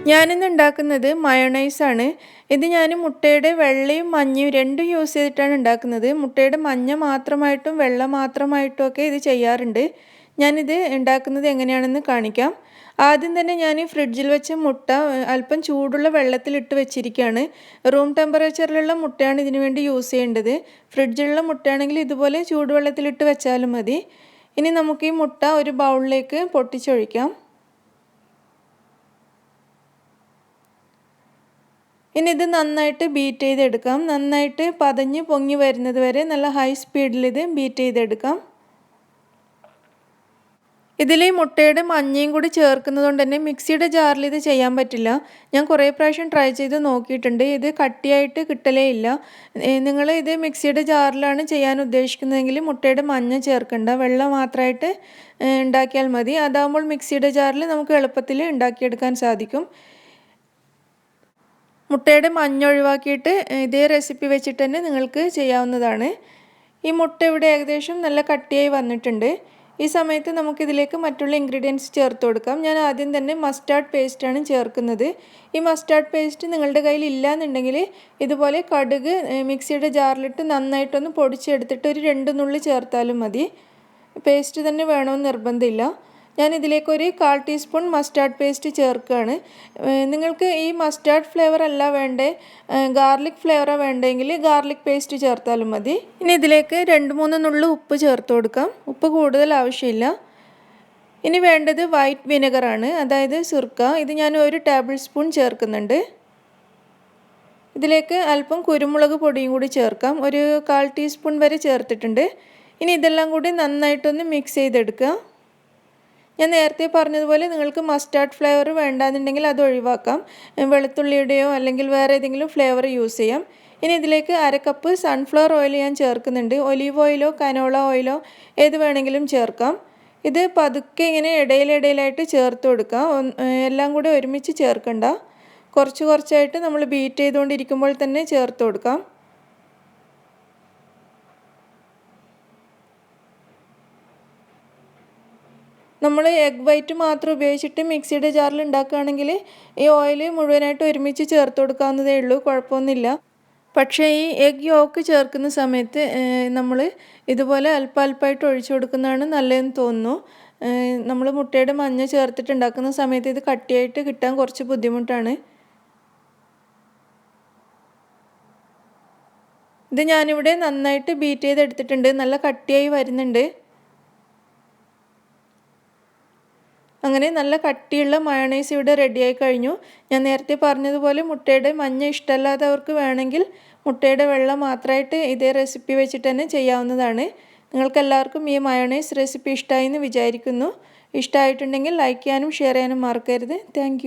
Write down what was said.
ഞാനിന്ന് ഉണ്ടാക്കുന്നത് മയോണൈസ് ആണ്. ഇത് ഞാൻ മുട്ടയുടെ വെള്ളയും മഞ്ഞയും രണ്ടും യൂസ് ചെയ്തിട്ടാണ് ഉണ്ടാക്കുന്നത്. മുട്ടയുടെ മഞ്ഞ മാത്രമായിട്ടും വെള്ള മാത്രമായിട്ടും ഒക്കെ ഇത് ചെയ്യാറുണ്ട്. ഞാനിത് ഉണ്ടാക്കുന്നത് എങ്ങനെയാണെന്ന് കാണിക്കാം. ആദ്യം തന്നെ ഞാൻ ഫ്രിഡ്ജിൽ വെച്ച മുട്ട അല്പം ചൂടുള്ള വെള്ളത്തിലിട്ട് വെച്ചിരിക്കുകയാണ്. റൂം ടെമ്പറേച്ചറിലുള്ള മുട്ടയാണ് ഇതിനു വേണ്ടി യൂസ് ചെയ്യേണ്ടത്. ഫ്രിഡ്ജിലുള്ള മുട്ടയാണെങ്കിൽ ഇതുപോലെ ചൂടുവെള്ളത്തിലിട്ട് വെച്ചാലും മതി. ഇനി നമുക്ക് ഈ മുട്ട ഒരു ബൗളിലേക്ക് പൊട്ടിച്ചൊഴിക്കാം. ഇനി ഇത് നന്നായിട്ട് ബീറ്റ് ചെയ്തെടുക്കാം. നന്നായിട്ട് പതഞ്ഞ് പൊങ്ങി വരുന്നത് വരെ നല്ല ഹൈ സ്പീഡിൽ ഇത് ബീറ്റ് ചെയ്തെടുക്കാം. ഇതിൽ ഈ മുട്ടയുടെ മഞ്ഞയും കൂടി ചേർക്കുന്നത് കൊണ്ട് തന്നെ മിക്സിയുടെ ജാറിൽ ഇത് ചെയ്യാൻ പറ്റില്ല. ഞാൻ കുറേ പ്രാവശ്യം ട്രൈ ചെയ്ത് നോക്കിയിട്ടുണ്ട്. ഇത് കട്ടിയായിട്ട് കിട്ടലേ ഇല്ല. നിങ്ങൾ ഇത് മിക്സിയുടെ ജാറിലാണ് ചെയ്യാൻ ഉദ്ദേശിക്കുന്നതെങ്കിൽ മുട്ടയുടെ മഞ്ഞ ചേർക്കണ്ട, വെള്ളം മാത്രമായിട്ട് ഉണ്ടാക്കിയാൽ മതി. അതാകുമ്പോൾ മിക്സിയുടെ ജാറിൽ നമുക്ക് എളുപ്പത്തിൽ ഉണ്ടാക്കിയെടുക്കാൻ സാധിക്കും. മുട്ടയുടെ മഞ്ഞ ഒഴിവാക്കിയിട്ട് ഇതേ റെസിപ്പി വെച്ചിട്ട് തന്നെ നിങ്ങൾക്ക് ചെയ്യാവുന്നതാണ്. ഈ മുട്ട ഇവിടെ ഏകദേശം നല്ല കട്ടിയായി വന്നിട്ടുണ്ട്. ഈ സമയത്ത് നമുക്കിതിലേക്ക് മറ്റുള്ള ഇൻഗ്രീഡിയൻസ് ചേർത്ത് കൊടുക്കാം. ഞാൻ ആദ്യം തന്നെ മസ്റ്റാർഡ് പേസ്റ്റാണ് ചേർക്കുന്നത്. ഈ മസ്റ്റാർഡ് പേസ്റ്റ് നിങ്ങളുടെ കയ്യിൽ ഇല്ലയെന്നുണ്ടെങ്കിൽ ഇതുപോലെ കടുക് മിക്സിയുടെ ജാറിലിട്ട് നന്നായിട്ടൊന്ന് പൊടിച്ചെടുത്തിട്ട് ഒരു 2 നുള്ളി ചേർത്താലും മതി. പേസ്റ്റ് തന്നെ വേണമെന്ന് നിർബന്ധമില്ല. ഞാനിതിലേക്കൊരു 1/4 ടീസ്പൂൺ മസ്റ്റാർഡ് പേസ്റ്റ് ചേർക്കുകയാണ്. നിങ്ങൾക്ക് ഈ മസ്റ്റാർഡ് ഫ്ലേവർ അല്ല വേണ്ടേ, ഗാർലിക് ഫ്ലേവറാണ് വേണ്ടെങ്കിൽ ഗാർലിക് പേസ്റ്റ് ചേർത്താലും മതി. ഇനി ഇതിലേക്ക് 2-3 നുള്ളി ഉപ്പ് ചേർത്ത് കൊടുക്കാം. ഉപ്പ് കൂടുതൽ ആവശ്യമില്ല. ഇനി വേണ്ടത് വൈറ്റ് വിനെഗറാണ്, അതായത് സുർക്ക. ഇത് ഞാൻ 1 ടേബിൾ സ്പൂൺ ചേർക്കുന്നുണ്ട്. ഇതിലേക്ക് അല്പം കുരുമുളക് പൊടിയും കൂടി ചേർക്കാം. ഒരു 1/4 ടീസ്പൂൺ വരെ ചേർത്തിട്ടുണ്ട്. ഇനി ഇതെല്ലാം കൂടി നന്നായിട്ടൊന്ന് മിക്സ് ചെയ്തെടുക്കുക. ഞാൻ നേരത്തെ പറഞ്ഞതുപോലെ നിങ്ങൾക്ക് മസ്റ്റാർഡ് ഫ്ലേവർ വേണ്ടാന്നുണ്ടെങ്കിൽ അത് ഒഴിവാക്കാം. വെളുത്തുള്ളിയുടെയോ അല്ലെങ്കിൽ വേറെ ഏതെങ്കിലും ഫ്ലേവർ യൂസ് ചെയ്യാം. ഇനി ഇതിലേക്ക് 1/2 കപ്പ് സൺഫ്ലവർ ഓയിൽ ഞാൻ ചേർക്കുന്നുണ്ട്. ഒലീവ് ഓയിലോ കനോള ഓയിലോ ഏത് വേണമെങ്കിലും ചേർക്കാം. ഇത് പതുക്കെ ഇങ്ങനെ ഇടയിലിടയിലായിട്ട് ചേർത്ത് കൊടുക്കാം. എല്ലാം കൂടി ഒരുമിച്ച് ചേർക്കണ്ട. കുറച്ച് കുറച്ചായിട്ട് നമ്മൾ ബീറ്റ് ചെയ്തുകൊണ്ടിരിക്കുമ്പോൾ തന്നെ ചേർത്ത് കൊടുക്കാം. നമ്മൾ എഗ് വൈറ്റ് മാത്രം ഉപയോഗിച്ചിട്ട് മിക്സിയുടെ ജാറിൽ ഉണ്ടാക്കുകയാണെങ്കിൽ ഈ ഓയിൽ മുഴുവനായിട്ട് ഒരുമിച്ച് ചേർത്ത് കൊടുക്കാവുന്നതേ ഉള്ളൂ, കുഴപ്പമൊന്നുമില്ല. പക്ഷേ ഈ എഗ് യോക്ക് ചേർക്കുന്ന സമയത്ത് നമ്മൾ ഇതുപോലെ അല്പമായിട്ട് ഒഴിച്ചു കൊടുക്കുന്നതാണ് നല്ലതെന്ന് തോന്നുന്നു. നമ്മൾ മുട്ടയുടെ മഞ്ഞ ചേർത്തിട്ട് ഉണ്ടാക്കുന്ന സമയത്ത് ഇത് കട്ടിയായിട്ട് കിട്ടാൻ കുറച്ച് ബുദ്ധിമുട്ടാണ്. ഇത് ഞാനിവിടെ നന്നായിട്ട് ബീറ്റ് ചെയ്തെടുത്തിട്ടുണ്ട്. നല്ല കട്ടിയായി വരുന്നുണ്ട്. അങ്ങനെ നല്ല കട്ടിയുള്ള മയോണൈസ് ഇവിടെ റെഡിയായി കഴിഞ്ഞു. ഞാൻ നേരത്തെ പറഞ്ഞതുപോലെ മുട്ടയുടെ മഞ്ഞ ഇഷ്ടമല്ലാത്തവർക്ക് വേണമെങ്കിൽ മുട്ടയുടെ വെള്ളം മാത്രമായിട്ട് ഇതേ റെസിപ്പി വെച്ചിട്ട് തന്നെ ചെയ്യാവുന്നതാണ്. നിങ്ങൾക്കെല്ലാവർക്കും ഈ മയോണൈസ് റെസിപ്പി ഇഷ്ടമായി എന്ന് വിചാരിക്കുന്നു. ഇഷ്ടമായിട്ടുണ്ടെങ്കിൽ ലൈക്ക് ചെയ്യാനും ഷെയർ ചെയ്യാനും മറക്കരുത്. താങ്ക്